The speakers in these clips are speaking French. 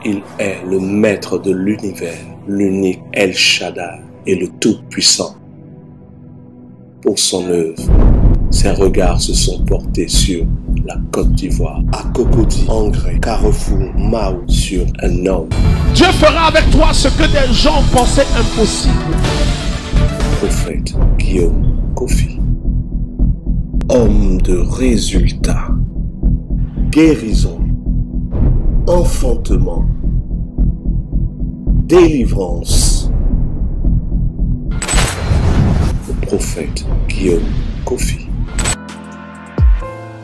Il est le maître de l'univers, l'unique El Shaddai et le Tout-Puissant. Pour son œuvre, ses regards se sont portés sur la Côte d'Ivoire, à Cocody, Angré, Carrefour, Mao, sur un homme. Dieu fera avec toi ce que des gens pensaient impossible. Prophète Guillaume Kofi. Homme de résultats, guérison, enfantement, délivrance. Le prophète Guillaume Kofi.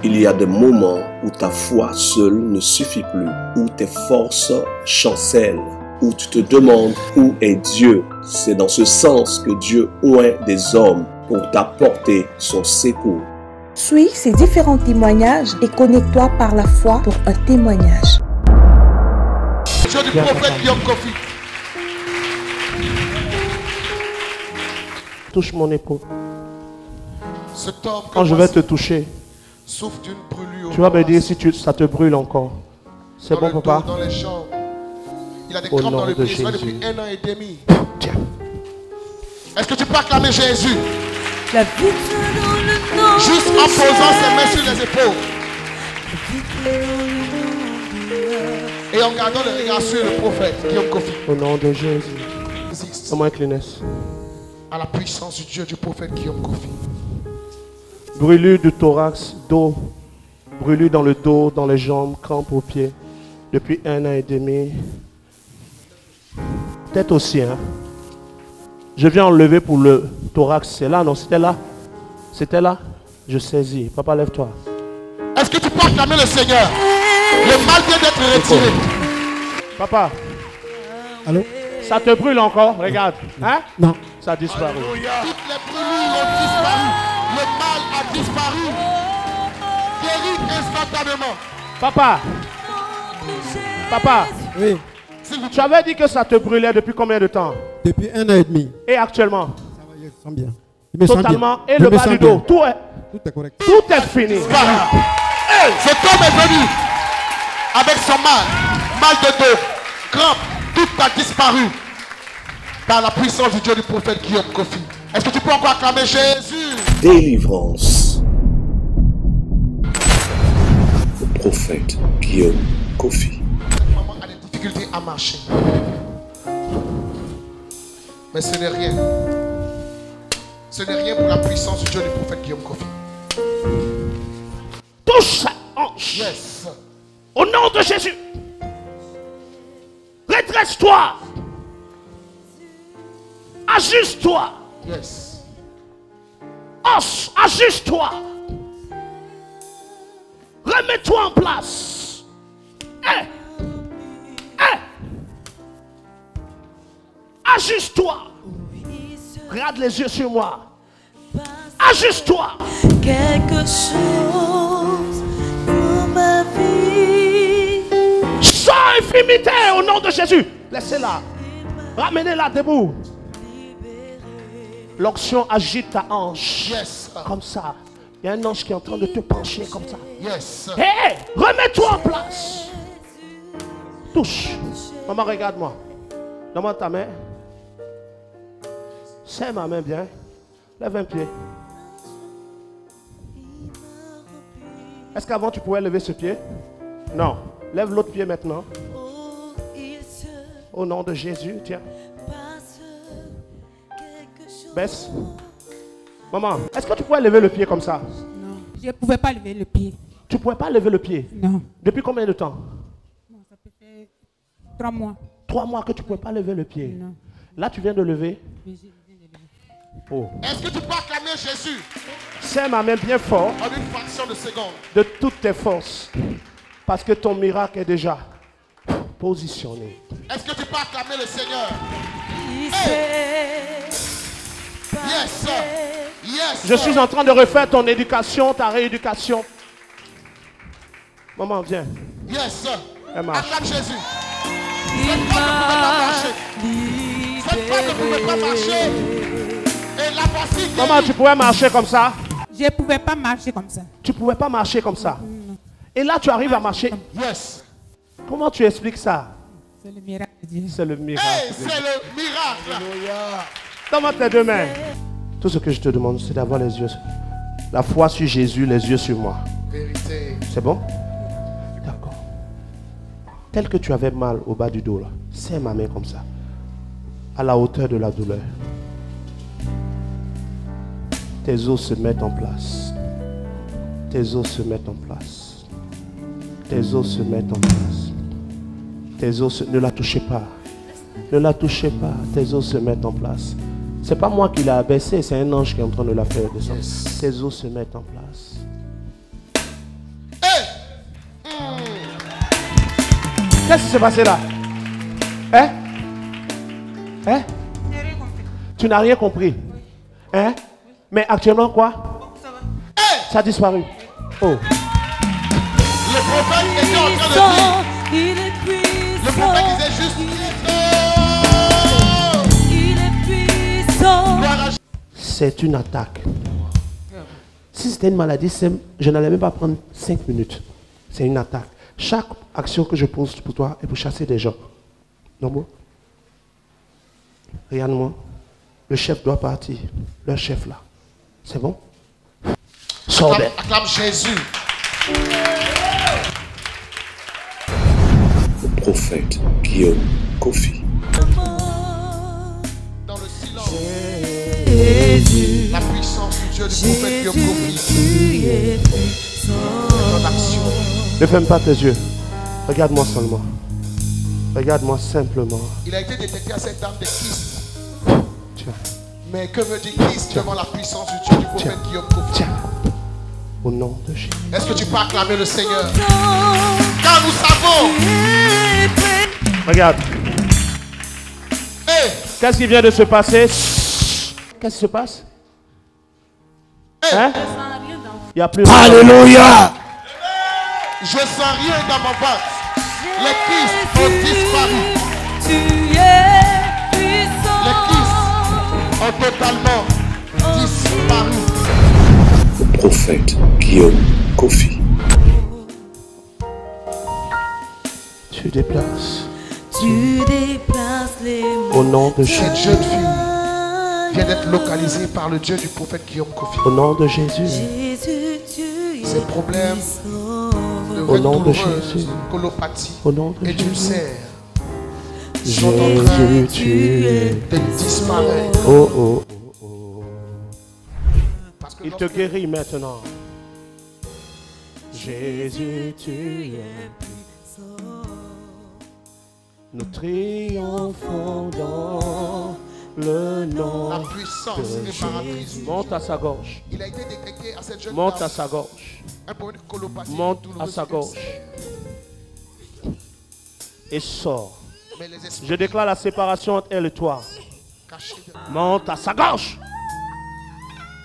Il y a des moments où ta foi seule ne suffit plus, où tes forces chancellent, où tu te demandes où est Dieu. C'est dans ce sens que Dieu oint des hommes pour t'apporter son secours. Suis ces différents témoignages et connecte-toi par la foi pour un témoignage. Dieu du prophète Guillaume Kofi. Touche mon épaule. Cet homme, quand je vais te toucher, souffre d'une brûlure. Tu vas me dire si ça te brûle encore. C'est bon, papa? Dans les jambes. Il a des crampes dans le pied depuis 1 an et demi. Tiens. Est-ce que tu peux acclamer Jésus? La victoire dans le nom. Juste en posant ses mains sur les épaules. Et en gardant le regard sur le prophète Guillaume Kofi. Au nom de Jésus. Comment incliner? À la puissance du Dieu du prophète Guillaume Kofi. Brûlure du thorax, dos, brûlure dans le dos, dans les jambes, crampes aux pieds, depuis 1 an et demi. Tête aussi, hein. Je viens enlever pour le thorax, c'est là, non? C'était là? C'était là? Je saisis. Papa, lève-toi. Est-ce que tu peux acclamer le Seigneur? Le mal vient d'être retiré. Papa. Allô? Ça te brûle encore? Regarde. Hein? Non. Ça a disparu. Alléluia. Toutes les brûlures ont disparu. Le mal a disparu. Guéri instantanément. Papa. Papa. Oui. Tu avais dit que ça te brûlait depuis combien de temps? Depuis 1 an et demi. Et actuellement? Ça va, je sens bien. Je me Totalement. sens bien. Et le bas du dos. Tout est correct. Tout est fini. Hey, cet homme est venu avec son mal de dos, crampe, tout a disparu par la puissance du Dieu du prophète Guillaume Kofi. Est-ce que tu peux encore acclamer Jésus? Délivrance. Le prophète Guillaume Kofi. Maman a des difficultés à marcher. Mais ce n'est rien. Ce n'est rien pour la puissance du Dieu du prophète Guillaume Kofi. Touche sa hanche. Yes. Au nom de Jésus. Redresse-toi. Ajuste-toi. Yes. Os, ajuste-toi. Remets-toi en place. Hey. Hey. Ajuste-toi. Regarde les yeux sur moi. Ajuste-toi. Quelque chose pour ma vie. Sans infimité au nom de Jésus. Laissez-la. Ramenez-la debout. L'onction agite ta hanche. Yes. Comme ça. Il y a un ange qui est en train de te pencher comme ça. Yes. Hé, remets-toi en place. Touche. Maman, regarde-moi. Donne-moi ta main. Serre ma main bien. Lève un pied. Est-ce qu'avant tu pouvais lever ce pied? Non. Lève l'autre pied maintenant. Au nom de Jésus, tiens. Baisse. Maman, est-ce que tu pouvais lever le pied comme ça? Non, je ne pouvais pas lever le pied. Tu ne pouvais pas lever le pied? Non. Depuis combien de temps? Bon, ça peut faire 3 mois. 3 mois que tu ne pouvais pas lever le pied? Non. Là, tu viens de lever? Oui, je viens de lever. Oh. Est-ce que tu peux acclamer Jésus? Serre ma main bien fort. En une fraction de seconde. De toutes tes forces. Parce que ton miracle est déjà positionné. Est-ce que tu peux acclamer le Seigneur? Yes. Yes. Je suis en train de refaire ton éducation, ta rééducation. Maman, viens. Yes. Elle marche. Acclame Jésus. Cette femme ne pouvait pas marcher. Et la voici. Maman, tu pouvais marcher comme ça? Je ne pouvais pas marcher comme ça. Tu ne pouvais pas marcher comme ça? Et là, tu arrives à marcher. Yes. Comment tu expliques ça? C'est le miracle de Dieu. C'est le miracle. Hey, de c'est Dieu. le miracle. Donne-moi tes deux mains. Tout ce que je te demande, c'est d'avoir les yeux. La foi sur Jésus, les yeux sur moi. Vérité. C'est bon? D'accord. Tel que tu avais mal au bas du dos, là, serre ma main comme ça. À la hauteur de la douleur. Tes os se mettent en place. Tes os se mettent en place. Tes os se mettent en place. Tes os ne la touchez pas. Ne la touchez pas. Tes os se mettent en place. C'est pas moi qui l'ai abaissé, c'est un ange qui est en train de la faire descendre. Yes. Tes os se mettent en place. Qu'est-ce qui s'est passé là? Hein? Hein? Tu n'as rien compris? Hein? Mais actuellement quoi? Ça a disparu. Oh. Le prophète était en train de dire. Il est puissant. Le prophète disait juste. Il est puissant. Gloire à C'est une attaque. Si c'était une maladie, je n'allais même pas prendre 5 minutes. C'est une attaque. Chaque action que je pose pour toi est pour chasser des gens. Non bon? Regarde-moi. Le chef doit partir. Le chef là. C'est bon? Sors d'elle. acclame Jésus. Le prophète Guillaume Kofi. Dans le silence. Jésus. La puissance du Dieu du prophète Guillaume Kofi. Tu es puissant. Ton action. Ne ferme pas tes yeux. Regarde-moi seulement. Regarde-moi simplement. Il a été détecté à cette dame des kystes. Tiens. Mais que veut dire kyste devant la puissance du Dieu du prophète Guillaume Kofi? Tiens. Au nom de Jésus. Est-ce que tu peux acclamer le Seigneur? Car nous savons. Regarde. Hey, Qu'est-ce qui vient de se passer? Qu'est-ce qui se passe? Hein? Il n'y a plus. Alléluia! je sens rien dans mon ventre. Les kystes ont disparu. Tu es puissant. Les kystes ont totalement disparu. Le prophète Guillaume Kofi. Tu déplaces. Tu déplaces les Au nom de Cette Jésus. jeune fille vient d'être localisée par le Dieu du prophète Guillaume Kofi. Au nom de Jésus. Jésus, tu es Ces problèmes puissant. de Au nom de douloureuse Jésus. colopathie Au nom de et Jésus. d'ulcère sont en train Jésus, tu es. de disparaître. Oh, oh, oh. Parce que Il te lorsque- guérit maintenant. Jésus, tu es. Nous triomphons dans le nom la puissance de réparatrice. Jésus. Monte à sa gorge. Il a été détecté à cette jeune Monte dame à sa gorge. un problème de colopathie. Monte à douloureuse sa ulcère. gorge. Et sors. Mais les esprits Je déclare la séparation entre elle et toi. cachés de... Monte à sa gorge.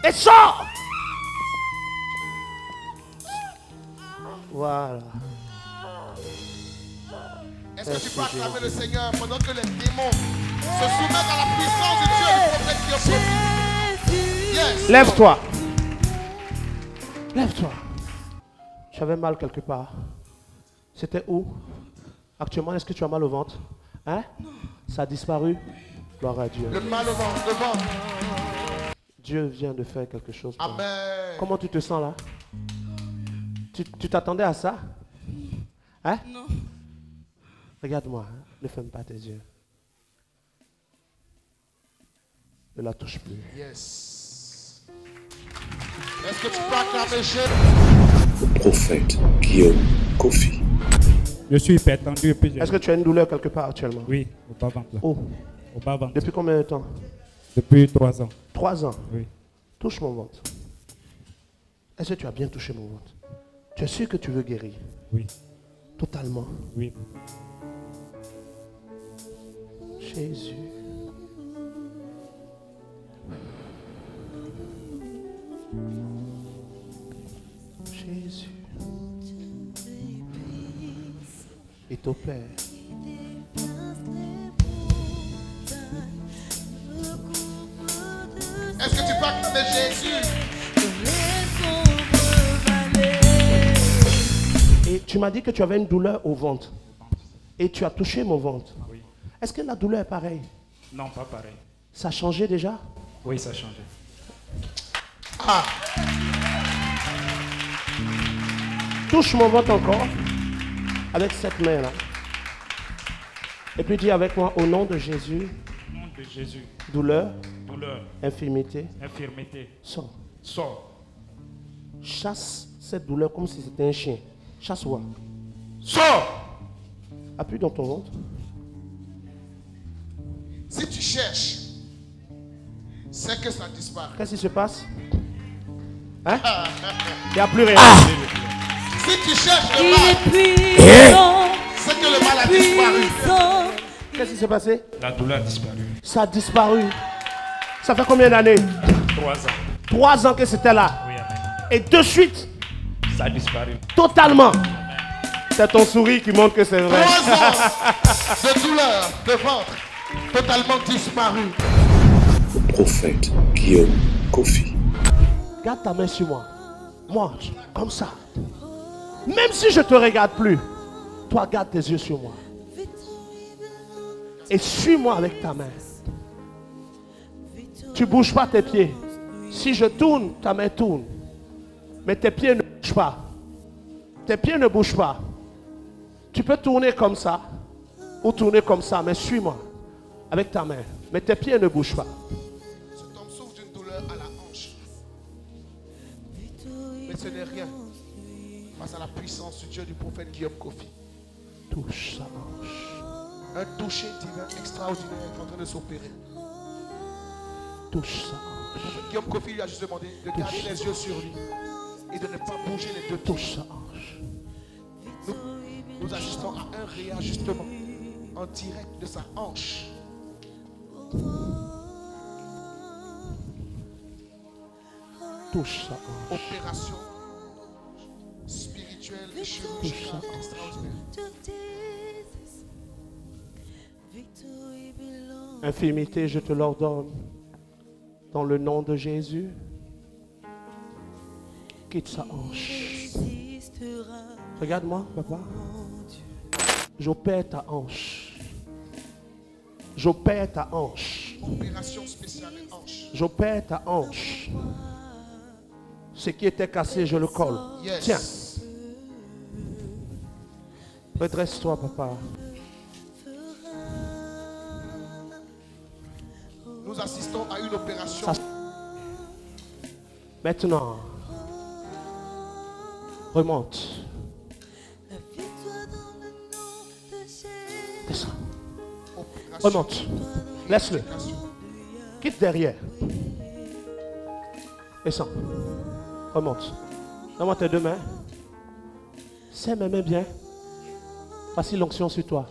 Et sors. Voilà. Est-ce que tu peux acclamer le Seigneur pendant que les démons se soumettent à la puissance du Dieu du prophète Guillaume Kofi? Yes. Lève-toi. Lève-toi. Tu avais mal quelque part. C'était où? Actuellement, est-ce que tu as mal au ventre? Hein? Ça a disparu? Gloire à Dieu. Le mal au ventre, devant. Dieu vient de faire quelque chose. pour toi. Amen. Comment tu te sens là? Tu t'attendais à ça? Hein? Non. Regarde-moi, hein. Ne ferme pas tes yeux. Ne la touche plus. Yes. Est-ce que tu peux acclamer Jésus? Le prophète Guillaume Kofi. Je suis hypertendu et puis Est-ce que tu as une douleur quelque part actuellement? Oui, au bas-ventre. là. Oh, Au bas-ventre. depuis combien de temps? Depuis 3 ans. 3 ans. Oui. Touche mon ventre. Est-ce que tu as bien touché mon ventre? Tu es sûr que tu veux guérir? Oui. Totalement. Oui. Jésus. Jésus. Il t'opère. Est-ce que tu peux acclamer Jésus? Et tu m'as dit que tu avais une douleur au ventre. Et tu as touché mon ventre. Oui. Est-ce que la douleur est pareille? Non, pas pareil. Ça a changé déjà? Oui, ça a changé. Ah, Touche mon ventre encore avec cette main-là. Et puis dis avec moi, au nom de Jésus, Au nom de Jésus, douleur, douleur, infirmité, infirmité, sors. sors. Chasse cette douleur comme si c'était un chien. Chasse-moi. Sors. Appuie dans ton ventre. si tu cherches, c'est que ça disparaît. Qu'est-ce qui se passe? Hein? Il n'y a plus rien. Si tu cherches le Il mal, est puissant, c'est que le mal a disparu. puissant. Qu'est-ce qui s'est passé? La douleur a disparu. Ça a disparu. Ça fait combien d'années? 3 ans. 3 ans que c'était là. Oui, amen. Et de suite, Ça a disparu. totalement. C'est ton sourire qui montre que c'est vrai. 3 ans de douleur, de ventre, totalement disparu. Le prophète Guillaume Kofi. Garde ta main sur moi. Moi, comme ça. Même si je ne te regarde plus, toi garde tes yeux sur moi. Et suis-moi avec ta main. Tu ne bouges pas tes pieds. Si je tourne, ta main tourne. Mais tes pieds ne bougent pas. Tes pieds ne bougent pas. Tu peux tourner comme ça ou tourner comme ça, mais suis-moi avec ta main. Mais tes pieds ne bougent pas. Cet homme souffre d'une douleur à la hanche. Mais ce n'est rien face à la puissance du Dieu du prophète Guillaume Kofi. Touche sa hanche. Un toucher divin extraordinaire est en train de s'opérer. Touche sa hanche. Le prophète Guillaume Kofi lui a juste demandé de garder les yeux sur lui et de ne pas bouger les deux pieds. Touche sa hanche. Nous assistons à un réajustement en direct de sa hanche. Touche sa hanche. Opération spirituelle et chirurgicale extraordinaire. Infirmité, je te l'ordonne. Dans le nom de Jésus. Quitte sa hanche. Regarde-moi, papa. J'opère ta hanche. J'opère ta hanche. Opération spéciale hanche. J'opère ta hanche. Ce qui était cassé, je le colle. Yes. Tiens. Redresse-toi, papa. Nous assistons à une opération. Maintenant. Remonte. Descends. Opération Remonte. Laisse-le. Quitte derrière. Descends. Remonte. Donne-moi tes deux mains. Serre mes mains bien. Voici l'onction sur toi.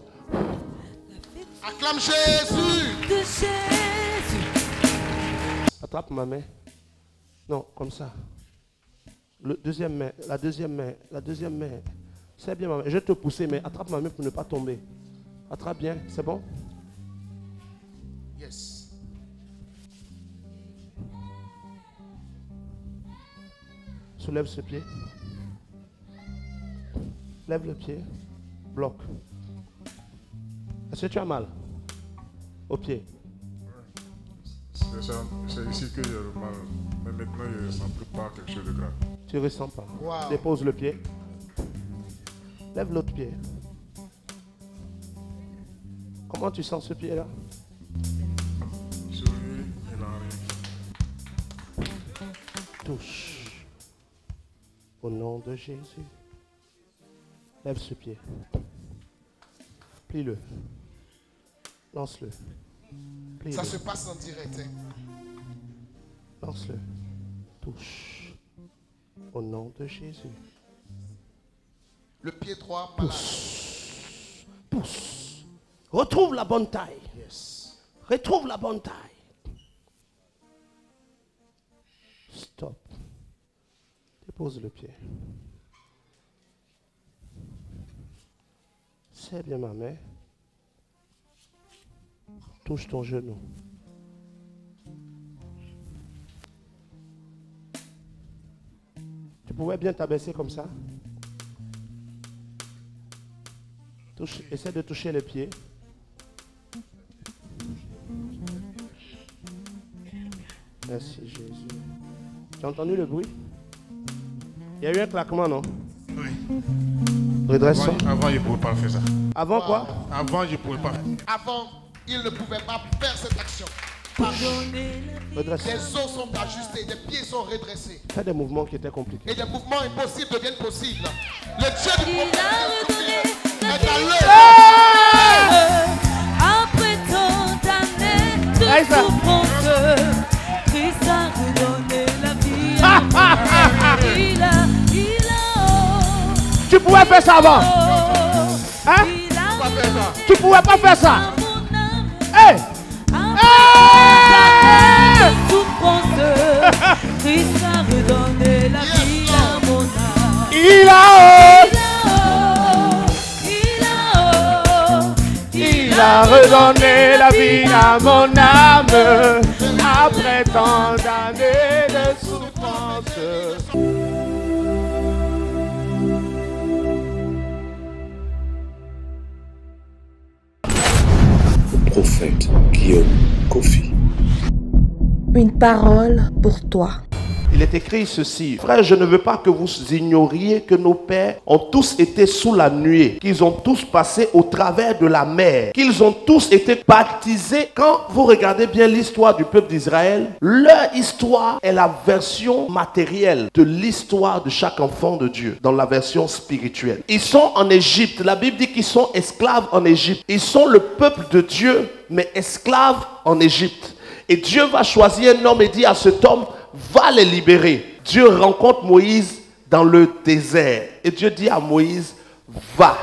Acclame Jésus. De Jésus. Attrape ma main. Non, comme ça. Le deuxième main, la deuxième main, la deuxième main. C'est bien ma main. Je vais te pousser, mais attrape ma main pour ne pas tomber. Attrape bien, c'est bon? Yes. Soulève ce pied. Lève le pied. Bloque. Est-ce que tu as mal au pied? C'est ici que j'ai le mal. Mais maintenant, je ne sens plus pas quelque chose de grave. Tu ne ressens pas. Wow. Dépose le pied. Lève l'autre pied. Comment tu sens ce pied-là? Sur lui, il en rien. Touche. Au nom de Jésus. Lève ce pied. Plie-le. Lance-le. Plie-le. Ça se passe en direct. Hein. Lance-le. Touche. Au nom de Jésus. Le pied droit malade. Pousse. Pousse. Retrouve la bonne taille. Yes. Retrouve la bonne taille. Stop. Dépose le pied. C'est bien ma main. Touche ton genou. Tu pouvais bien t'abaisser comme ça. Essaie de toucher les pieds. Merci Jésus. Tu as entendu le bruit? Il y a eu un claquement, non? Oui. Redresse-toi. Avant, il ne pouvait pas faire ça. Avant quoi? Avant, je ne pouvais pas. Avant, il ne pouvait pas faire cette action. Redresse. Les os sont ajustés, les pieds sont redressés. Fais des mouvements qui étaient compliqués. Et des mouvements impossibles deviennent possibles. Le Dieu du prophète est à l'œuvre. Après tant d'années de souffrance, Christ a redonné la vie. Tu pouvais faire ça avant? Hein? Tu pouvais pas faire ça? Hey! Christ a redonné la vie à mon âme. Il a redonné la vie à mon âme après tant d'années de souffrance. Le prophète Guillaume Kofi. Une parole pour toi. Il est écrit ceci: frère, je ne veux pas que vous ignoriez que nos pères ont tous été sous la nuée, qu'ils ont tous passé au travers de la mer, qu'ils ont tous été baptisés. Quand vous regardez bien l'histoire du peuple d'Israël, leur histoire est la version matérielle de l'histoire de chaque enfant de Dieu, dans la version spirituelle. Ils sont en Égypte. La Bible dit qu'ils sont esclaves en Égypte. Ils sont le peuple de Dieu, mais esclaves en Égypte. Et Dieu va choisir un homme et dit à cet homme: va les libérer. Dieu rencontre Moïse dans le désert. Et Dieu dit à Moïse: va.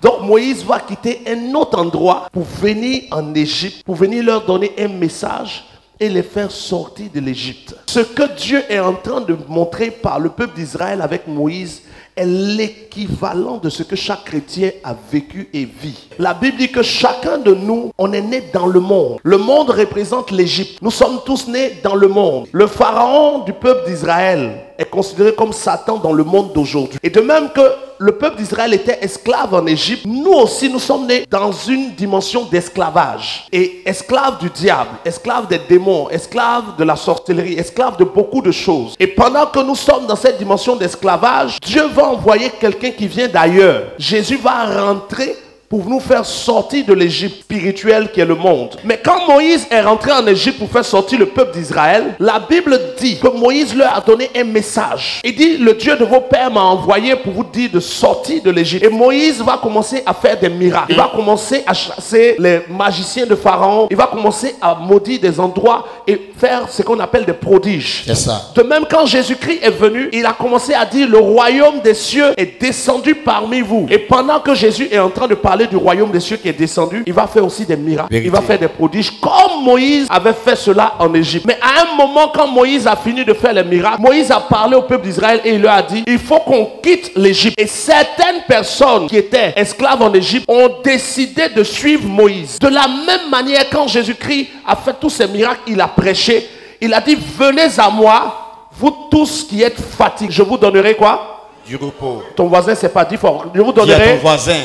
Donc Moïse va quitter un autre endroit pour venir en Égypte, pour venir leur donner un message et les faire sortir de l'Égypte. Ce que Dieu est en train de montrer par le peuple d'Israël avec Moïse est l'équivalent de ce que chaque chrétien a vécu et vit. La Bible dit que chacun de nous, on est né dans le monde. Le monde représente l'Égypte. Nous sommes tous nés dans le monde. Le pharaon du peuple d'Israël est considéré comme Satan dans le monde d'aujourd'hui. Et de même que le peuple d'Israël était esclave en Égypte, nous aussi nous sommes nés dans une dimension d'esclavage. Et esclaves du diable, esclaves des démons, esclaves de la sorcellerie, esclaves de beaucoup de choses. Et pendant que nous sommes dans cette dimension d'esclavage, Dieu va envoyer quelqu'un qui vient d'ailleurs. Jésus va rentrer pour nous faire sortir de l'Égypte spirituelle qui est le monde. Mais quand Moïse est rentré en Égypte pour faire sortir le peuple d'Israël, la Bible dit que Moïse leur a donné un message. Il dit: le Dieu de vos pères m'a envoyé pour vous dire de sortir de l'Égypte. Et Moïse va commencer à faire des miracles. Il va commencer à chasser les magiciens de Pharaon. Il va commencer à maudire des endroits et faire ce qu'on appelle des prodiges. C'est ça. De même, quand Jésus-Christ est venu, il a commencé à dire: le royaume des cieux est descendu parmi vous. Et pendant que Jésus est en train de parler du royaume des cieux qui est descendu, il va faire aussi des miracles. Vérité. Il va faire des prodiges comme Moïse avait fait cela en Égypte. Mais à un moment, quand Moïse a fini de faire les miracles, Moïse a parlé au peuple d'Israël et il leur a dit: il faut qu'on quitte l'Égypte. Et certaines personnes qui étaient esclaves en Égypte ont décidé de suivre Moïse. De la même manière, quand Jésus-Christ a fait tous ces miracles, il a prêché. Il a dit: venez à moi, vous tous qui êtes fatigués. Je vous donnerai quoi? Du repos. Ton voisin, c'est pas dit fort. Je vous Dis à donnerai. ton voisin.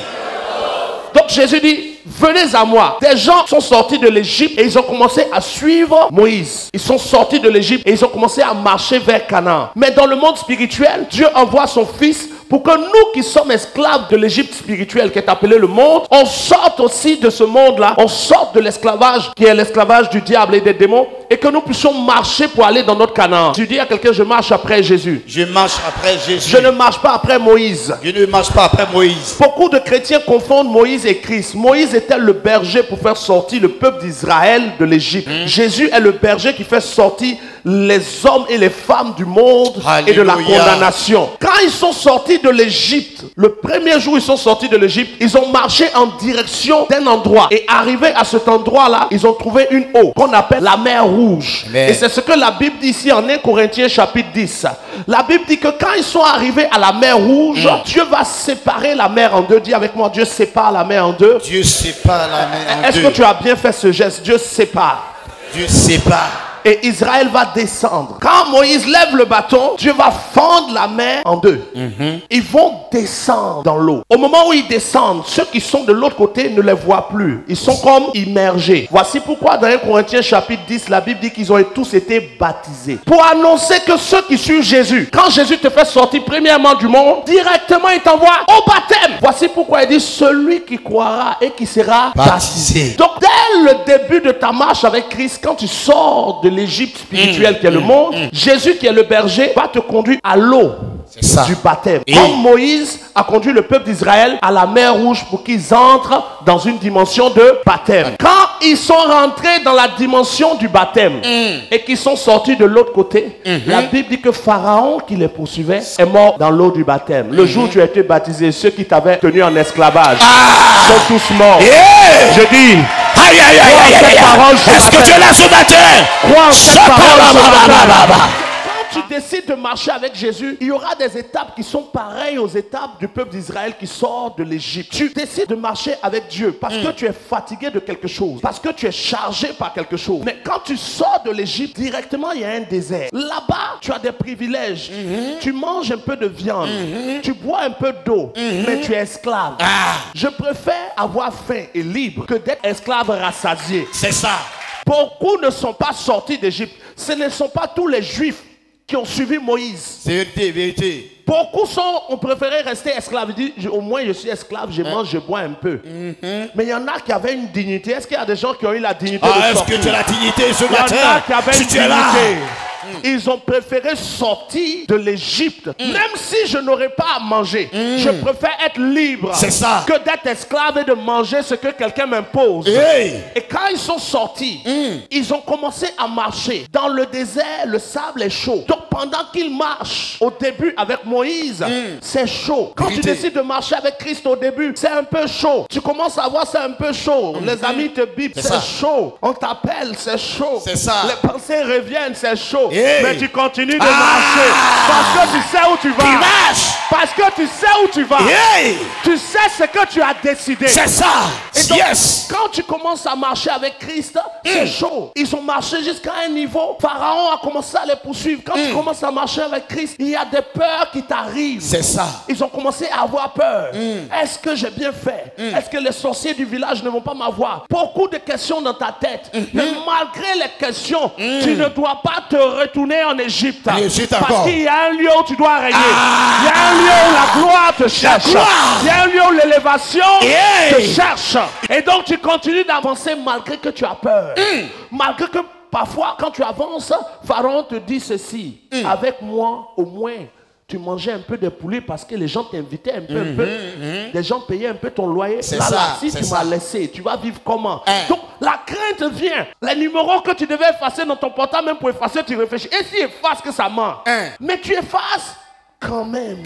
Donc Jésus dit: venez à moi. Des gens sont sortis de l'Égypte et ils ont commencé à suivre Moïse. Ils sont sortis de l'Égypte et ils ont commencé à marcher vers Canaan. Mais dans le monde spirituel, Dieu envoie son Fils pour que nous qui sommes esclaves de l'Égypte spirituelle qui est appelée le monde, on sorte aussi de ce monde-là, on sorte de l'esclavage qui est l'esclavage du diable et des démons, et que nous puissions marcher pour aller dans notre Canaan. Tu dis à quelqu'un: je marche après Jésus. Je marche après Jésus. Je ne marche pas après Moïse. Je ne marche pas après Moïse. Beaucoup de chrétiens confondent Moïse et Christ. Moïse était le berger pour faire sortir le peuple d'Israël de l'Égypte. Jésus est le berger qui fait sortir les hommes et les femmes du monde et de la condamnation. Quand ils sont sortis de l'Égypte, le premier jour ils sont sortis de l'Égypte, ils ont marché en direction d'un endroit. Et arrivés à cet endroit-là, ils ont trouvé une eau qu'on appelle la mer Rouge. Amen. Et c'est ce que la Bible dit ici en 1 Corinthiens chapitre 10. La Bible dit que quand ils sont arrivés à la mer Rouge, Dieu va séparer la mer en deux. Dis avec moi: Dieu sépare la mer en deux. Dieu sépare la mer en deux. Est-ce que tu as bien fait ce geste? Dieu sépare. Dieu sépare. et Israël va descendre. Quand Moïse lève le bâton, Dieu va fendre la mer en deux. Ils vont descendre dans l'eau. Au moment où ils descendent, ceux qui sont de l'autre côté ne les voient plus. Ils sont comme immergés. Voici pourquoi dans 1 Corinthiens chapitre 10, la Bible dit qu'ils ont tous été baptisés. Pour annoncer que ceux qui suivent Jésus, quand Jésus te fait sortir premièrement du monde, directement il t'envoie au baptême. Voici pourquoi il dit celui qui croira et qui sera baptisé. Donc dès le début de ta marche avec Christ, quand tu sors de l'Égypte spirituelle qui est le monde, Jésus qui est le berger va te conduire à l'eau du baptême. Comme Moïse a conduit le peuple d'Israël à la mer Rouge pour qu'ils entrent dans une dimension de baptême. Quand ils sont rentrés dans la dimension du baptême et qu'ils sont sortis de l'autre côté, la Bible dit que Pharaon qui les poursuivait est mort dans l'eau du baptême. Le jour où tu as été baptisé, ceux qui t'avaient tenu en esclavage sont tous morts. Je dis, est-ce que tu es là ce matin? crois en cette parole. Quand tu décides de marcher avec Jésus, il y aura des étapes qui sont pareilles aux étapes du peuple d'Israël qui sort de l'Égypte. Tu décides de marcher avec Dieu parce que tu es fatigué de quelque chose, parce que tu es chargé par quelque chose. Mais quand tu sors de l'Égypte, directement il y a un désert. Là-bas, tu as des privilèges. Tu manges un peu de viande, tu bois un peu d'eau, mais tu es esclave. Je préfère avoir faim et libre que d'être esclave rassasié. C'est ça. Beaucoup ne sont pas sortis d'Égypte. Ce ne sont pas tous les Juifs qui ont suivi Moïse. C'est vérité, vérité. Beaucoup ont préféré rester esclaves. Ils disent, au moins je suis esclave, je mange, je bois un peu. Mais il y en a qui avaient une dignité. Est-ce qu'il y a des gens qui ont eu la dignité de sortir? Est-ce que tu as la dignité ce matin? Il y en a qui avaient une tu es là. dignité. Ils ont préféré sortir de l'Égypte. Même si je n'aurais pas à manger, je préfère être libre. C'est ça. Que d'être esclave et de manger ce que quelqu'un m'impose. Et quand ils sont sortis, ils ont commencé à marcher. Dans le désert, le sable est chaud. Donc pendant qu'ils marchent, au début avec Moïse, c'est chaud. Quand tu décides de marcher avec Christ au début, c'est un peu chaud. Tu commences à voir, c'est un peu chaud. Les amis te bipent, c'est chaud. On t'appelle, c'est chaud. C'est ça. Les pensées reviennent, c'est chaud. Mais tu continues de marcher parce que tu sais où tu vas. Parce que tu sais où tu vas. Tu sais ce que tu as décidé. C'est ça. Et donc, quand tu commences à marcher avec Christ, c'est chaud. Ils ont marché jusqu'à un niveau. Pharaon a commencé à les poursuivre. Quand tu commences à marcher avec Christ, il y a des peurs qui t'arrivent. C'est ça. Ils ont commencé à avoir peur. Est-ce que j'ai bien fait? Est-ce que les sorciers du village ne vont pas m'avoir? Beaucoup de questions dans ta tête. Mais malgré les questions, tu ne dois pas te retourner en Égypte. Parce qu'il y a un lieu où tu dois régner. Il y a un lieu où la gloire te cherche. Il y a un lieu où l'élévation te cherche. Et donc tu continues d'avancer malgré que tu as peur. Malgré que parfois quand tu avances, Pharaon te dit ceci. Avec moi au moins tu mangeais un peu de poulet parce que les gens t'invitaient un peu, Les gens payaient un peu ton loyer. Si tu m'as laissé, tu vas vivre comment? Donc la crainte vient. Les numéros que tu devais effacer dans ton portable, même pour effacer, tu réfléchis. Et si efface que ça ment? Mais tu effaces quand même.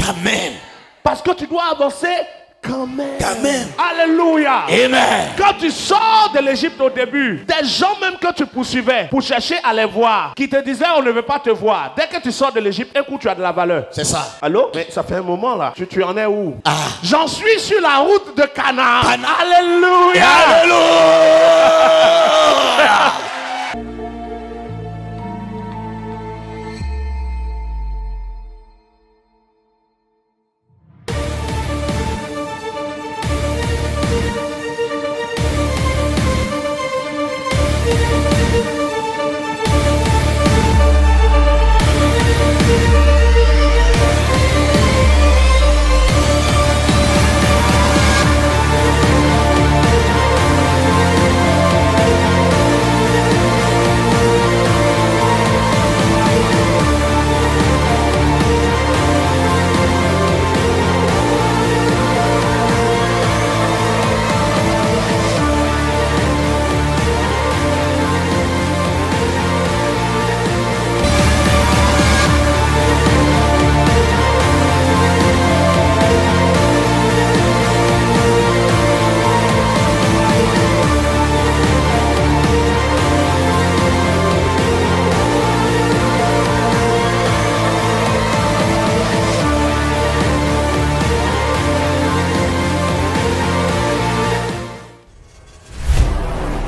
Parce que tu dois avancer quand même. Alléluia. Amen. Quand tu sors de l'Égypte au début, des gens même que tu poursuivais pour chercher à les voir, qui te disaient on ne veut pas te voir. Dès que tu sors de l'Égypte, un coup tu as de la valeur. C'est ça. Allô? Mais ça fait un moment là. Tu en es où? J'en suis sur la route de Canaan. Alléluia. Alléluia.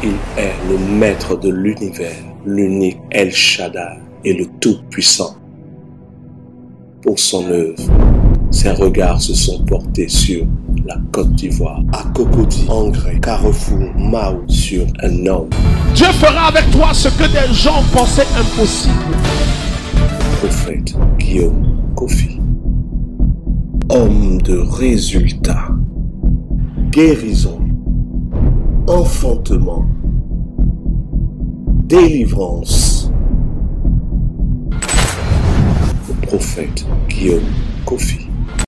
Il est le maître de l'univers, l'unique El Shaddai et le Tout-Puissant. Pour son œuvre, ses regards se sont portés sur la Côte d'Ivoire, à Cocody, Angré, Carrefour, Mao, sur un homme. Dieu fera avec toi ce que des gens pensaient impossible. Prophète Guillaume Kofi. Homme de résultats, guérison, enfantement, délivrance. Le prophète Guillaume Kofi.